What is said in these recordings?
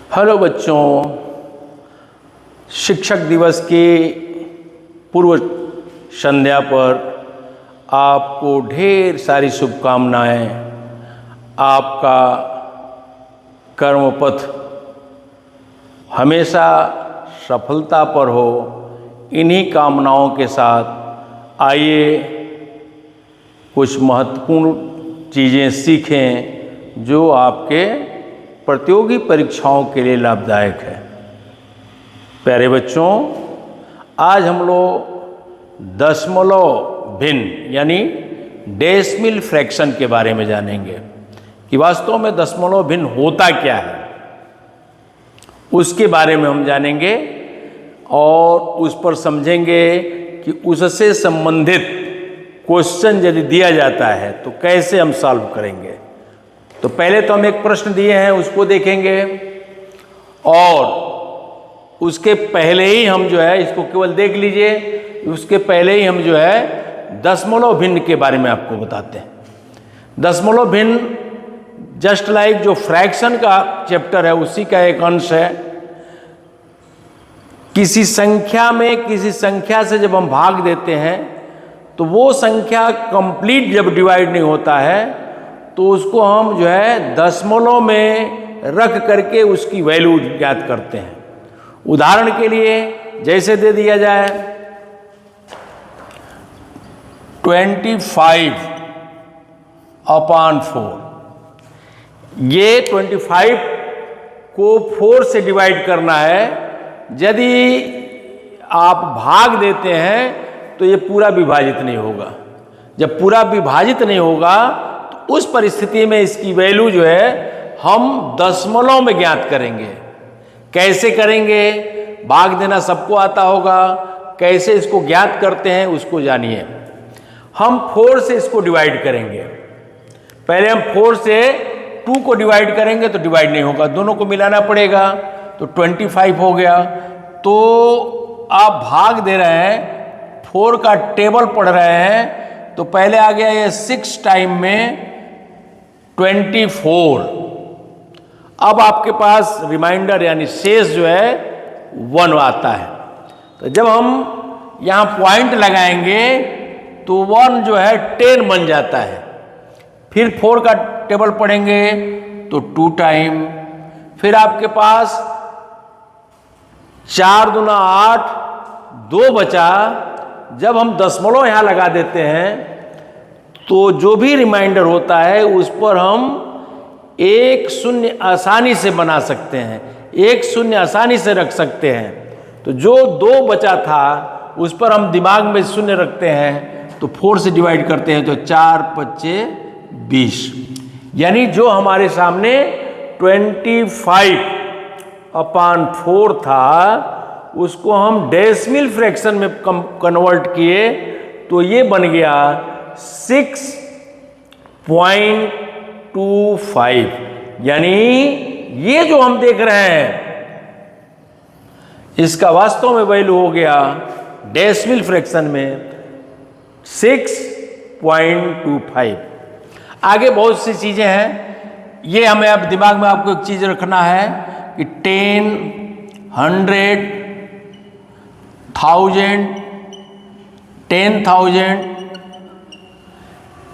Hello बच्चों, शिक्षक दिवस की पूर्व संध्या पर आपको ढेर सारी शुभकामनाएं। आपका कर्मपथ हमेशा सफलता पर हो। इन्हीं कामनाओं के साथ आइए कुछ महत्वपूर्ण चीज़ें सीखें जो आपके प्रतियोगी परीक्षाओं के लिए लाभदायक है। प्यारे बच्चों, आज हम लोग दशमलव भिन्न यानी डेसिमल फ्रैक्शन के बारे में जानेंगे कि वास्तव में दशमलव भिन्न होता क्या है। उसके बारे में हम जानेंगे और उस पर समझेंगे कि उससे संबंधित क्वेश्चन यदि दिया जाता है तो कैसे हम सॉल्व करेंगे। तो पहले तो हम एक प्रश्न दिए हैं उसको देखेंगे और उसके पहले ही हम जो है इसको केवल देख लीजिए। उसके पहले ही हम जो है दशमलव भिन्न के बारे में आपको बताते हैं। दशमलव भिन्न जस्ट लाइक जो फ्रैक्शन का चैप्टर है उसी का एक अंश है। किसी संख्या में किसी संख्या से जब हम भाग देते हैं तो वो संख्या कंप्लीट जब डिवाइड नहीं होता है तो उसको हम जो है दशमलव में रख करके उसकी वैल्यू ज्ञात करते हैं। उदाहरण के लिए जैसे दे दिया जाए 25/4। ये 25 को 4 से डिवाइड करना है। यदि आप भाग देते हैं तो ये पूरा विभाजित नहीं होगा। जब पूरा विभाजित नहीं होगा तो उस परिस्थिति में इसकी वैल्यू जो है हम दशमलव में ज्ञात करेंगे। कैसे करेंगे? भाग देना सबको आता होगा। कैसे इसको ज्ञात करते हैं उसको जानिए। हम 4 से इसको डिवाइड करेंगे। पहले हम 4 से 2 को डिवाइड करेंगे तो डिवाइड नहीं होगा, दोनों को मिलाना पड़ेगा। तो 25 हो गया। तो आप भाग दे रहे हैं, 4 का टेबल पढ़ रहे हैं तो पहले आ गया ये 6 टाइम में 24। अब आपके पास रिमाइंडर यानी शेष जो है 1 आता है। तो जब हम यहाँ पॉइंट लगाएंगे तो 1 जो है 10 बन जाता है। फिर 4 का टेबल पढ़ेंगे तो 2 टाइम। फिर आपके पास 4 दूना 8, 2 बचा। जब हम दशमलव यहाँ लगा देते हैं तो जो भी रिमाइंडर होता है उस पर हम 1 शून्य आसानी से बना सकते हैं, 1 शून्य आसानी से रख सकते हैं। तो जो 2 बचा था उस पर हम दिमाग में शून्य रखते हैं तो 4 से डिवाइड करते हैं तो 4 × 5 = 20। यानी जो हमारे सामने 25/4 था उसको हम डेसिमल फ्रैक्शन में कन्वर्ट किए तो ये बन गया 6.25। यानी ये जो हम देख रहे हैं इसका वास्तव में वैल्यू हो गया डेसिमल फ्रैक्शन में 6.25। आगे बहुत सी चीजें हैं। ये हमें अब दिमाग में आपको एक चीज रखना है कि 10, 100, 1000, 10,000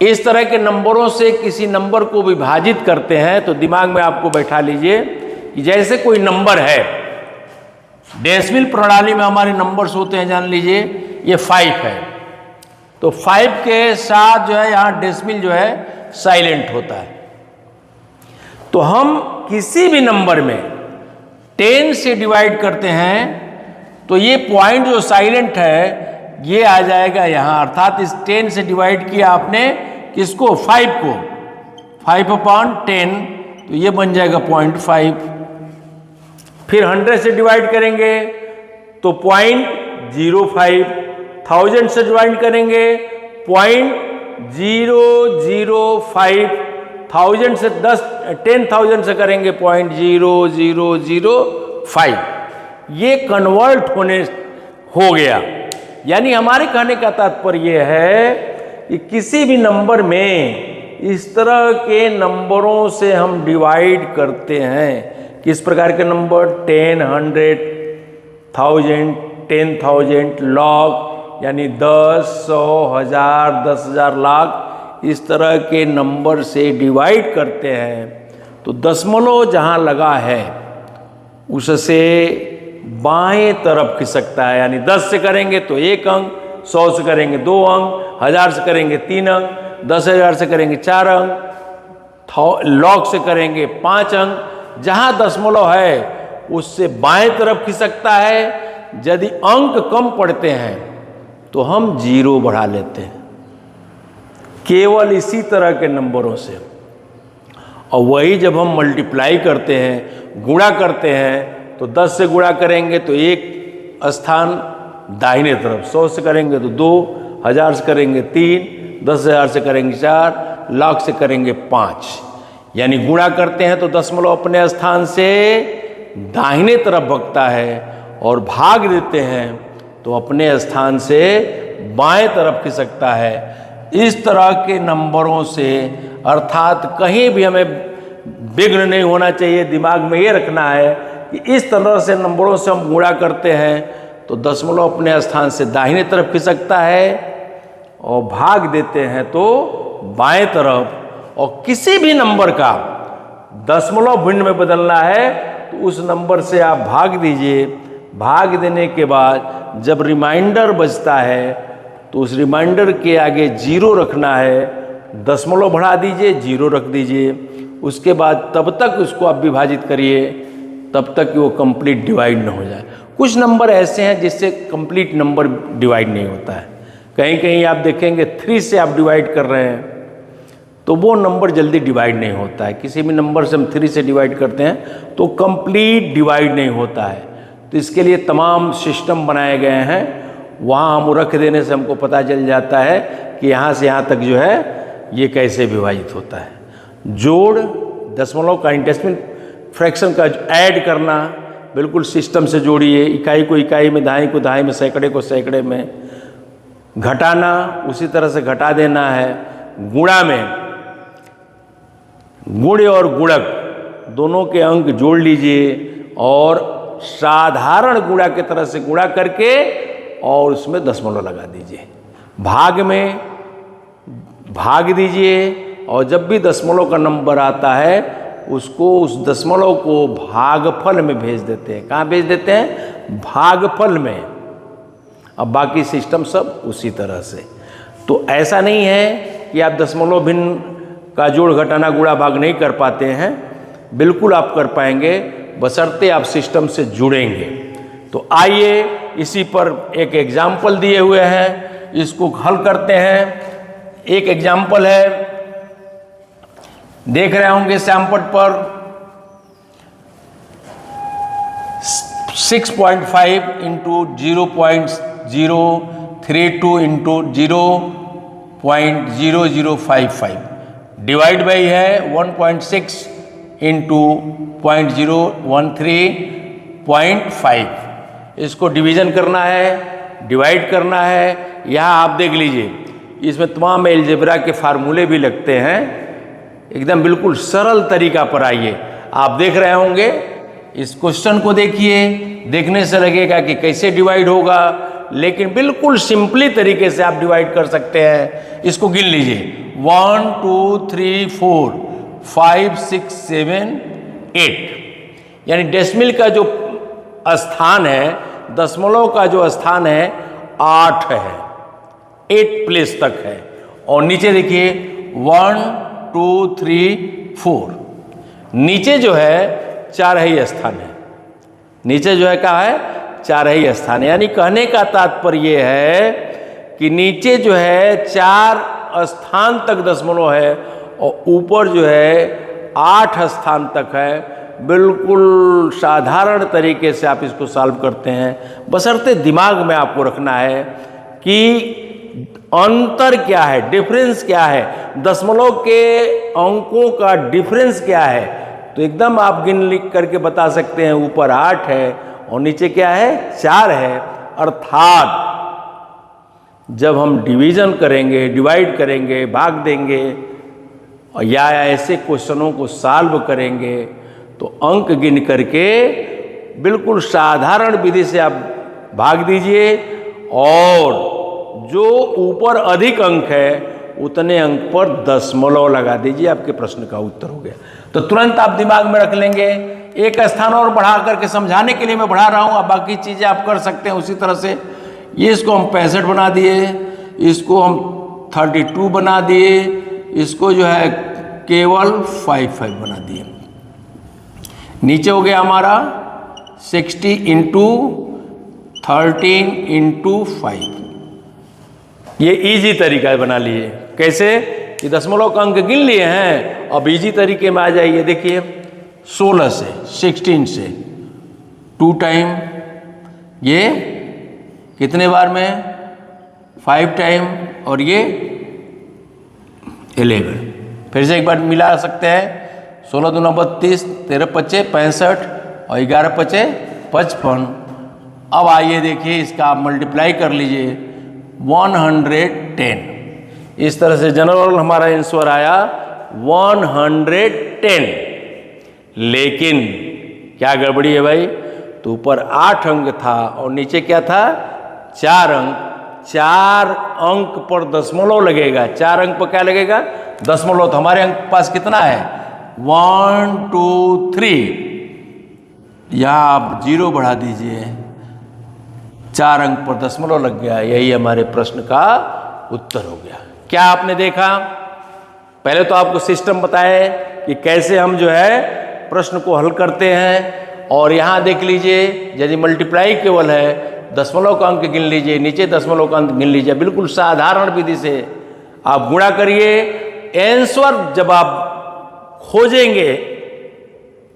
इस तरह के नंबरों से किसी नंबर को विभाजित करते हैं तो दिमाग में आपको बैठा लीजिए कि जैसे कोई नंबर है, डेसिमल प्रणाली में हमारे नंबर्स होते हैं, जान लीजिए ये 5 है तो 5 के साथ जो है यहाँ डेसिमल जो है साइलेंट होता है। तो हम किसी भी नंबर में 10 से डिवाइड करते हैं तो ये पॉइंट जो साइलेंट है ये आ जाएगा यहाँ। अर्थात इस 10 से डिवाइड किया आपने किसको? 5 को। 5/10 तो ये बन जाएगा 0.5। फिर 100 से डिवाइड करेंगे तो 0.05। 1000 से डिवाइड करेंगे 0.005। 1000 से 10,000 से करेंगे 0.0005। ये कन्वर्ट होने हो गया। यानी हमारे कहने का तात्पर्य है कि किसी भी नंबर में इस तरह के नंबरों से हम डिवाइड करते हैं किस प्रकार के नंबर? 10, 100, 1000, 10,000, लॉग यानी 10, 100, 1000, 10,000, लाख, इस तरह के नंबर से डिवाइड करते हैं तो दशमलव जहाँ लगा है उससे बाएं तरफ खिसकता है। यानी 10 से करेंगे तो 1 अंक, 100 से करेंगे 2 अंक, 1000 से करेंगे 3 अंक, 10,000 से करेंगे 4 अंक, लॉग से करेंगे 5 अंक। जहाँ दशमलव है उससे बाएं तरफ खिसकता है। यदि अंक कम पड़ते हैं तो हम 0 बढ़ा लेते हैं, केवल इसी तरह के नंबरों से। और वही जब हम मल्टीप्लाई करते हैं, गुणा करते हैं, तो 10 से गुणा करेंगे तो 1 स्थान दाहिने तरफ, 100 से करेंगे तो 2, 1000 से करेंगे 3, 10,000 से करेंगे 4, लाख से करेंगे 5। यानी गुणा करते हैं तो दशमलव अपने स्थान से दाहिने तरफ भगता है और भाग देते हैं तो अपने स्थान से बाएं तरफ खिसकता है। इस तरह के नंबरों से, अर्थात कहीं भी हमें विघ्न नहीं होना चाहिए, दिमाग में ये रखना है कि इस तरह से नंबरों से हम गुणा करते हैं तो दशमलव अपने स्थान से दाहिने तरफ खिसकता है और भाग देते हैं तो बाएं तरफ। और किसी भी नंबर का दशमलव भिन्न में बदलना है तो उस नंबर से आप भाग दीजिए। भाग देने के बाद जब रिमाइंडर बचता है तो उस रिमाइंडर के आगे 0 रखना है, दशमलव बढ़ा दीजिए, 0 रख दीजिए। उसके बाद तब तक उसको आप विभाजित करिए तब तक कि वो कंप्लीट डिवाइड ना हो जाए। कुछ नंबर ऐसे हैं जिससे कंप्लीट नंबर डिवाइड नहीं होता है। कहीं कहीं आप देखेंगे 3 से आप डिवाइड कर रहे हैं तो वो नंबर जल्दी डिवाइड नहीं होता है। किसी भी नंबर से हम 3 से डिवाइड करते हैं तो कंप्लीट डिवाइड नहीं होता है। तो इसके लिए तमाम सिस्टम बनाए गए हैं। वहाँ हम रख देने से हमको पता चल जाता है कि यहाँ से यहाँ तक जो है ये कैसे विभाजित होता है। जोड़, दशमलव का डेसिमल फ्रैक्शन का ऐड करना, बिल्कुल सिस्टम से जोड़िए। इकाई को इकाई में, दहाई को दहाई में, सैकड़े को सैकड़े में। घटाना उसी तरह से घटा देना है। गुणा में गुण और गुणक दोनों के अंक जोड़ लीजिए और साधारण गुणा की तरह से गुणा करके और उसमें दशमलव लगा दीजिए। भाग में भाग दीजिए और जब भी दशमलव का नंबर आता है उसको, उस दशमलव को भागफल में भेज देते हैं। कहाँ भेज देते हैं? भागफल में। अब बाकी सिस्टम सब उसी तरह से। तो ऐसा नहीं है कि आप दशमलव भिन्न का जोड़, घटाना, गुणा, भाग नहीं कर पाते हैं। बिल्कुल आप कर पाएंगे बशर्ते आप सिस्टम से जुड़ेंगे। तो आइए इसी पर एक एग्जाम्पल दिए हुए हैं, इसको हल करते हैं। एक एग्जाम्पल है, देख रहे होंगे सैमपट पर 6.5 इंटू 0.032 इंटू 0.0055 डिवाइड बाई है 1.6 इंटू 0.013.5। इसको डिवीजन करना है, डिवाइड करना है। यहाँ आप देख लीजिए इसमें तमाम अलजेब्रा के फार्मूले भी लगते हैं। एकदम बिल्कुल सरल तरीका पर आइए। आप देख रहे होंगे, इस क्वेश्चन को देखिए, देखने से लगेगा कि कैसे डिवाइड होगा, लेकिन बिल्कुल सिंपली तरीके से आप डिवाइड कर सकते हैं। इसको गिन लीजिए, 1 2 3 4 5 6 7 8। यानी डेसिमल का जो स्थान है, दशमलव का जो स्थान है 8 है, 8 प्लेस तक है। और नीचे देखिए 1 2 3 4, नीचे जो है 4 ही स्थान है। नीचे जो है क्या है? 4 ही स्थान है। यानी कहने का तात्पर्य है कि नीचे जो है 4 स्थान तक दशमलव है और ऊपर जो है 8 स्थान तक है। बिल्कुल साधारण तरीके से आप इसको सॉल्व करते हैं, बशर्ते दिमाग में आपको रखना है कि अंतर क्या है, डिफरेंस क्या है, दशमलव के अंकों का डिफरेंस क्या है। तो एकदम आप गिन लिख करके बता सकते हैं, ऊपर 8 है और नीचे क्या है? 4 है। अर्थात जब हम डिवीजन करेंगे, डिवाइड करेंगे, भाग देंगे या ऐसे क्वेश्चनों को सॉल्व करेंगे तो अंक गिन करके बिल्कुल साधारण विधि से आप भाग दीजिए और जो ऊपर अधिक अंक है उतने अंक पर दशमलव लगा दीजिए, आपके प्रश्न का उत्तर हो गया। तो तुरंत आप दिमाग में रख लेंगे। एक स्थान और बढ़ा करके समझाने के लिए मैं बढ़ा रहा हूँ, अब बाकी चीज़ें आप कर सकते हैं उसी तरह से। ये इसको हम 65 बना दिए, इसको हम 32 बना दिए, इसको जो है केवल 55 बना दिए। नीचे हो गया हमारा 60 इंटू 13 इंटू 5। ये इजी तरीका बना लिए। कैसे कि दशमलव का अंक गिन लिए हैं, अब इजी तरीके में आ जाइए। देखिए 16 से 16 से 2 टाइम, ये कितने बार में 5 टाइम, और ये 11। फिर से एक बार मिला सकते हैं। 16 दूना 32, 13 पच्चे 65 और 11 पच्चे 55। अब आइए देखिए इसका आप मल्टीप्लाई कर लीजिए 110। इस तरह से जनरल हमारा आंसर आया 110। लेकिन क्या गड़बड़ी है भाई, तो ऊपर 8 अंक था और नीचे क्या था 4 अंक। 4 अंक पर दशमलव लगेगा, 4 अंक पर क्या लगेगा दशमलव। तो हमारे अंक पास कितना है 1 2 3, यहाँ आप 0 बढ़ा दीजिए, 4 अंक पर दशमलव लग गया। यही हमारे प्रश्न का उत्तर हो गया। क्या आपने देखा, पहले तो आपको सिस्टम बताए कि कैसे हम जो है प्रश्न को हल करते हैं। और यहाँ देख लीजिए यदि मल्टीप्लाई केवल है, दशमलव का अंक गिन लीजिए, नीचे दशमलव का अंक गिन लीजिए। बिल्कुल साधारण विधि से आप गुणा करिए। आंसर जब आप खोजेंगे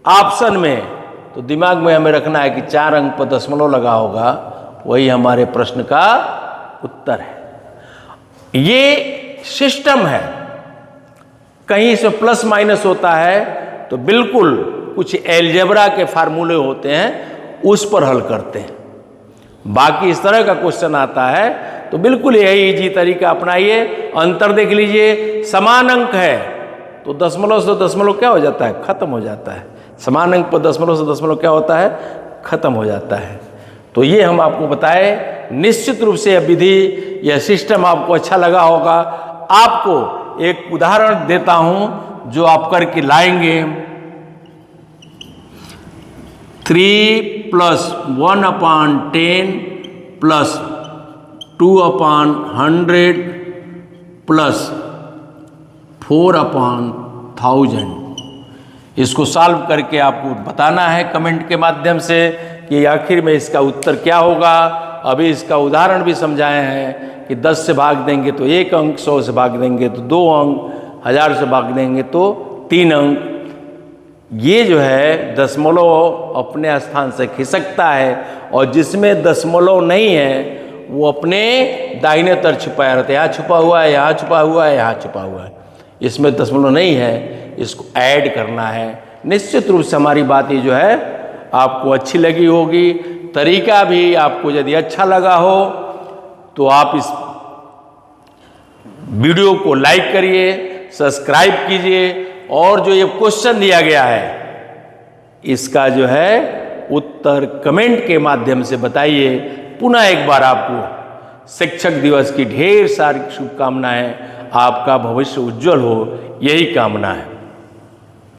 ऑप्शन में तो दिमाग में हमें रखना है कि 4 अंक पर दशमलव लगा होगा, वही हमारे प्रश्न का उत्तर है। ये सिस्टम है। कहीं से प्लस माइनस होता है तो बिल्कुल कुछ एलजेब्रा के फार्मूले होते हैं, उस पर हल करते हैं। बाकी इस तरह का क्वेश्चन आता है तो बिल्कुल यही इजी तरीका अपनाइए। अंतर देख लीजिए, समान अंक है तो दशमलव से दशमलव क्या हो जाता है, खत्म हो जाता है। समान अंक पर दशमलव से दशमलव क्या होता है, खत्म हो जाता है। तो ये हम आपको बताए। निश्चित रूप से यह विधि, यह सिस्टम आपको अच्छा लगा होगा। आपको एक उदाहरण देता हूं जो आप करके लाएंगे। 3 + 1/10 + 2/100 + 4/1000। इसको सॉल्व करके आपको बताना है कमेंट के माध्यम से कि आखिर में इसका उत्तर क्या होगा। अभी इसका उदाहरण भी समझाए हैं कि 10 से भाग देंगे तो 1 अंक, 100 से भाग देंगे तो 2 अंक, 1000 से भाग देंगे तो 3 अंक। ये जो है दशमलव अपने स्थान से खिसकता है और जिसमें दशमलव नहीं है वो अपने दाहिने तरफ छुपाया रहता है। यहाँ छुपा हुआ है, यहाँ छुपा हुआ है, यहाँ छुपा हुआ है। इसमें दशमलव नहीं है, इसको ऐड करना है। निश्चित रूप से हमारी बात ये जो है आपको अच्छी लगी होगी। तरीका भी आपको यदि अच्छा लगा हो तो आप इस वीडियो को लाइक करिए, सब्सक्राइब कीजिए और जो ये क्वेश्चन दिया गया है इसका जो है उत्तर कमेंट के माध्यम से बताइए। पुनः एक बार आपको शिक्षक दिवस की ढेर सारी शुभकामनाएं। आपका भविष्य उज्जवल हो, यही कामना है।